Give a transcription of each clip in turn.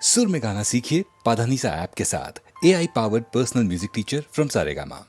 सुर में गाना सीखिए पाधानीसा ऐप के साथ। AI powered personal music teacher from Saregama.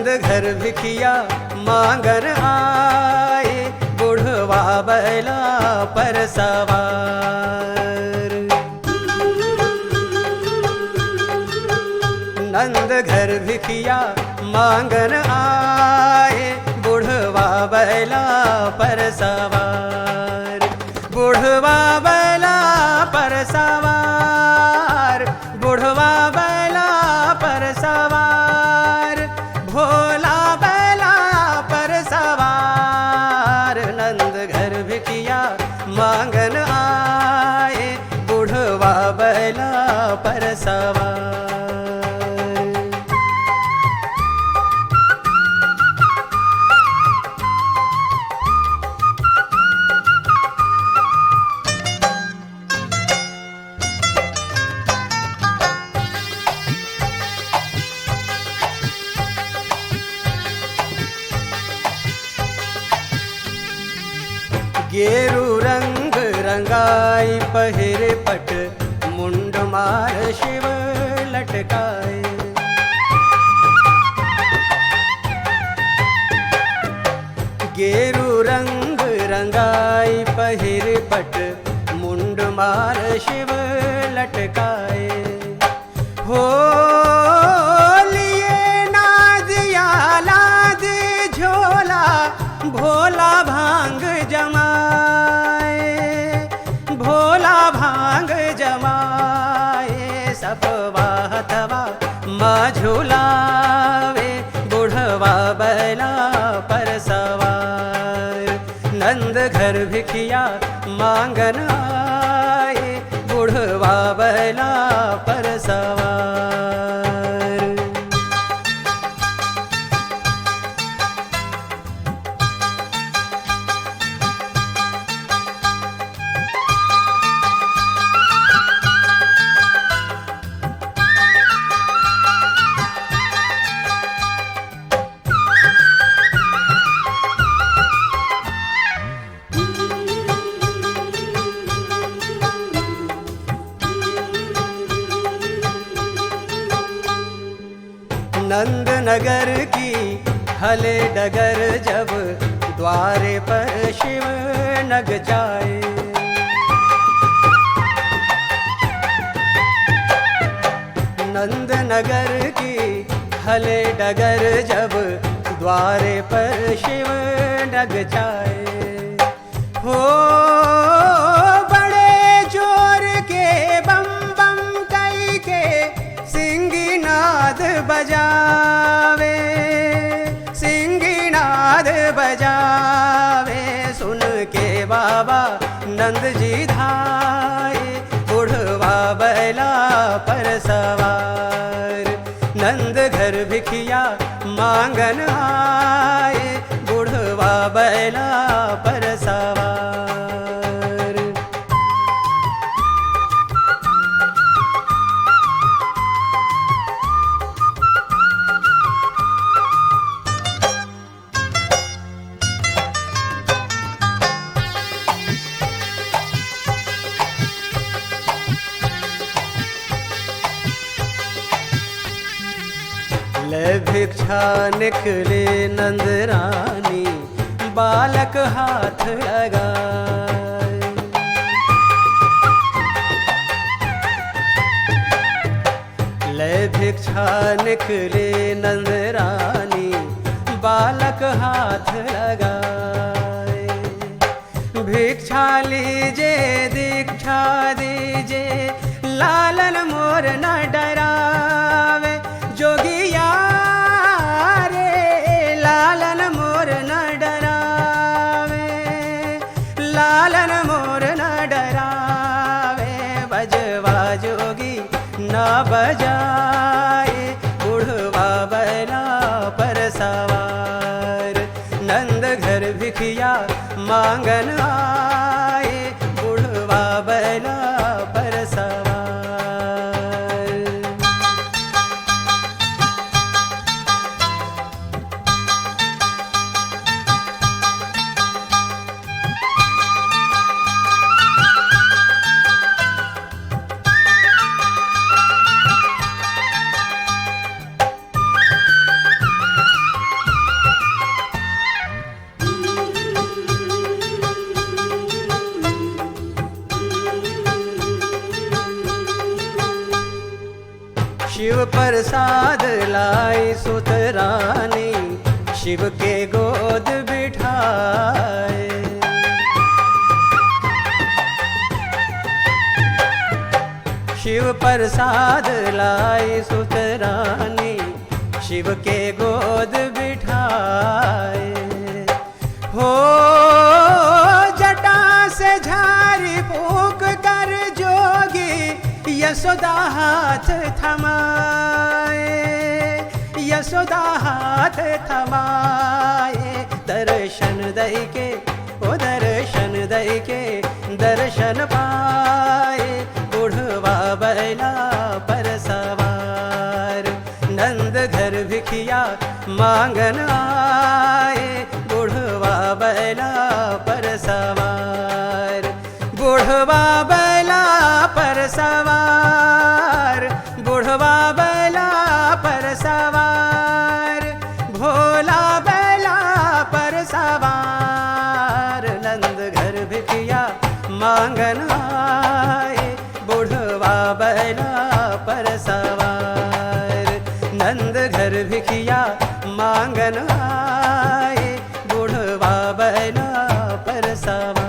घर भिखिया मांगन आए, बुढ़वा बैला पर सवार। नंद घर भिखिया मांगन आए, बुढ़वा बैला पर सवार। बुढ़वा बैला पर सवार, बुढ़वा बैला पर सवार, भोला बैला पर सवार। नंद घर भिखिया मांगन आए, बुढ़वा बैला पर सवार। गेरू रंग रंगाई पहिरे पट, मुंड मार शिव लटकाए। गेरू रंग रंगाई पहिरे पट, मुंड मार शिव लटकाए। हो लिए नादिया लाद झोला, भोला भांग जमाए, भोला भांग जमाए। सपवा हथवा माँ झुलावे, बुढ़वा बैला पर सवार। नंद घर भिखिया मांगन आए, बुढ़वा बैला पर सवार। नंद नगर की हले डगर, जब द्वारे पर शिव नग जाए। नंद नगर की हले डगर, जब द्वारे पर शिव नग जाए। हो बड़े जोर के बम बम कई के, सिंगी नाद बजावे, सिंगी नाद बजावे। सुन के बाबा नंद जी धाये, बुढ़वा बैला पर सवार। नंद घर भिखिया मांगन आए, बुढ़वा बैला पर सवार। ले भिक्षा निकले नंद रानी, बालक हाथ लगाए। ले भिक्षा निकले नंद रानी, बालक हाथ लगाए। भिक्षा लीजे दीक्षा दीजे, लालन मोर न डरावे। जोगिया रे लालन मोर न डरावे, लालन मोर न डरावे। बजवा जोगी ना बजाए, बुढ़वा बैला पर सवार। नंद घर भिखिया मांगन आए, बुढ़वा बैला पर सवार। शिव प्रसाद लाई सुत रानी, शिव के गोद बिठाए। शिव प्रसाद लाई सुत रानी, शिव के गोद बिठाए। हो जटा से झारी फूंक कर जोगी यशोदा हाथ थमाए, यशोदा हाथ थमाए। दर्शन दई के ओ दर्शन दई के दर्शन पाए, बुढ़वा बैला पर सवार नंद घर भिखिया मांगन आए। बुढ़वा बैला पर सवार, बुढ़वा बैला पर सवार, बुढ़वा बैला पर सवार, भोला बैला पर सवार नंद घर भिखिया मांगन आए। बुढ़वा बैला पर सवार नंद घर भिखिया मांगन आए। बुढ़वा बैला पर सवार।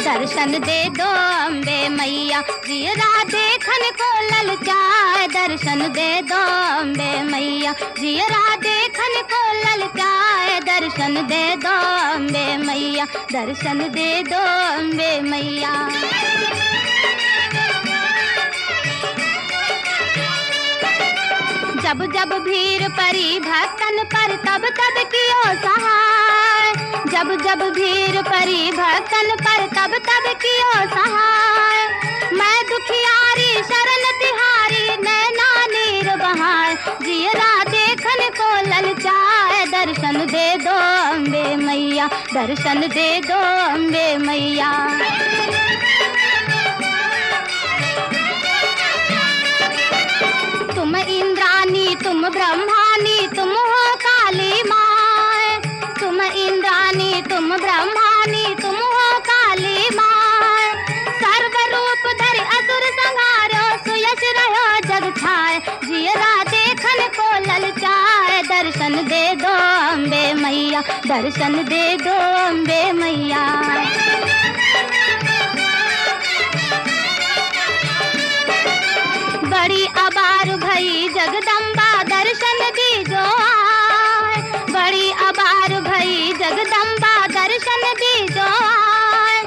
दर्शन दे दो अम्बे मैया, जियरा देखन को ललचाए। दर्शन दे दो अम्बे मैया, जियरा देखन को ललचाए। दर्शन दे दो अम्बे मैया, दर्शन दे दो अम्बे मैया। जब जब भीड़ परी भक्तन पर तब तब कियो सहाय। जब जब भीड़ परी भक्तन पर तब तब कियो सहाय। मैं दुखियारी शरण तिहारी नैना नीर बहाय। जियरा देखन को ललचाए। दर्शन दे दो अम्बे मैया, दर्शन दे दो अम्बे मैया। तुम इंद्रानी तुम ब्रह्मानी तुम हो काली माँ। तुम इंद्रानी तुम ब्रह्मानी तुम हो काली माँ। सर्व रूप धरि असुर संहारो, सुयश रहो जग छाए। जियरा देखन को ललचाए। दर्शन दे दो अम्बे मैया, दर्शन दे दो अम्बे मैया। बड़ी अबार भई जगदम्बा दर्शन दीजो आए। बड़ी अबार भई जगदम्बा दर्शन दीजो आए।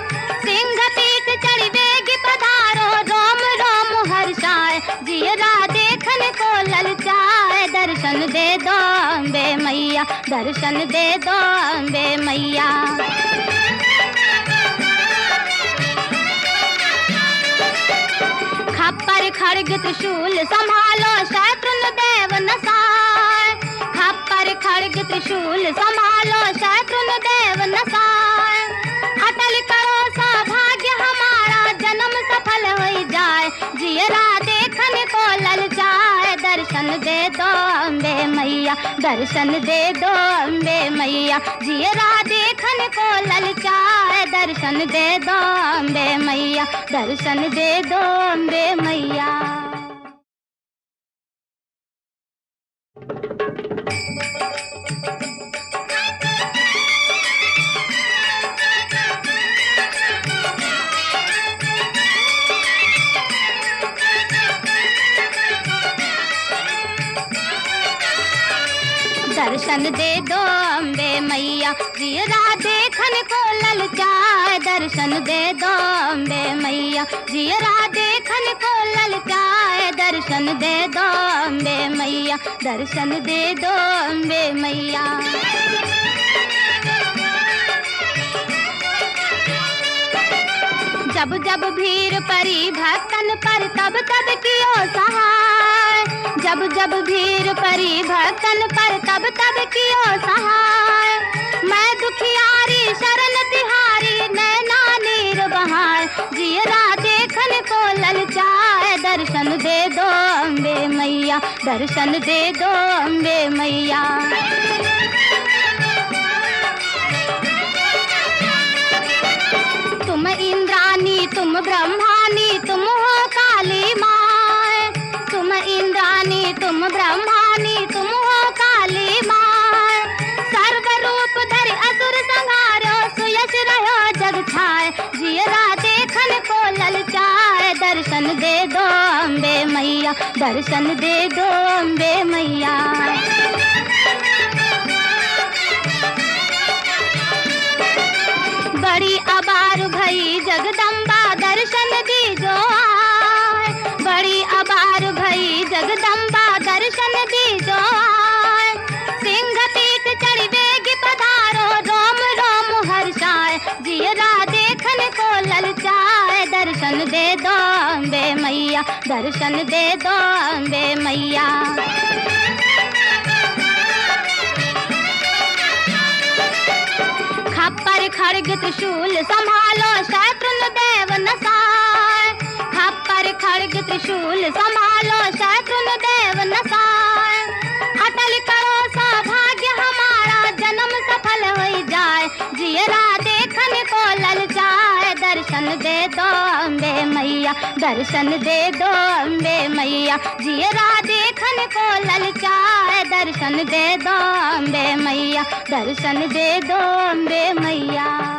सिंह पीठ चढ़ी बेग पधारो, रोम रोम हर्षाए। जियरा देखन को ललचाए। दर्शन दे दो अम्बे मैया, दर्शन दे दो अम्बे मैया। खप्पर खड़ग त्रिशूल संभालो, शत्रुन देव नसाय। खप्पर खड़ग त्रिशूल संभालो, शत्रुन देव नसाय। अटल करो सौभाग्य हमारा, जन्म सफल हो जाए। जियरा देखन को ललचाए। दर्शन दे दो अम्बे मैया, दर्शन दे दो अम्बे मैया। जियरा देखन को ललचाए। दर्शन दे दो अम्बे मैया, दर्शन दे दो अम्बे मैया। दर्शन दे दो अम्बे मैया, जियरा देखन को ललचाए। दर्शन दे दो अम्बे मैया, जियरा देखन को ललचाए। दर्शन दे दो अम्बे मैया, दर्शन दे दो अम्बे मैया। जब जब भीड़ परी भक्तन पर तब तब कियो सहाय। जब जब भीड़ परी भक्तन पर तब तब कियो सहाय। मैं दुखियारी शरण तिहारी नैन ललचाए, दर्शन दे दो अम्बे मैया, दर्शन दे दो अम्बे मैया। तुम इंद्रानी तुम ब्रह्मानी तुम हो काली माँ, तुम इंद्रानी तुम ब्रह्मानी तुम हो काली माँ। सर्व रूप धरि असुर संहारो, सुयश रहो जग छाए, जियरा देखन को ललचाए, दर्शन दे दो अम्बे मैया, दर्शन दे दो अम्बे मैया। बड़ी अबार भई जगदम्बा दर्शन दीजो आए, बड़ी अबार भई जगदम्बा दर्शन दीजो आए। सिंह पीठ चढ़ी बेगी पधारो, रोम रोम हर्षाए, जियरा देखन को ललचाए, दर्शन दे दो अम्बे मैया, दर्शन दे दो अम्बे मैया। खप्पर खड्ग त्रिशूल संभालो शत्रुन देव नसाए, खप्पर खड्ग त्रिशूल संभालो शत्रुन देव नसाए। अटल करो सौभाग्य हमारा, जन्म सफल हो जाए, जियरा देखन को ललचाए, दर्शन दे दो अम्बे मैया, दर्शन दे दो अम्बे मैया। जियरा देखन को ललचाए, दर्शन दे दो अम्बे मैया, दर्शन दे दो अम्बे मैया।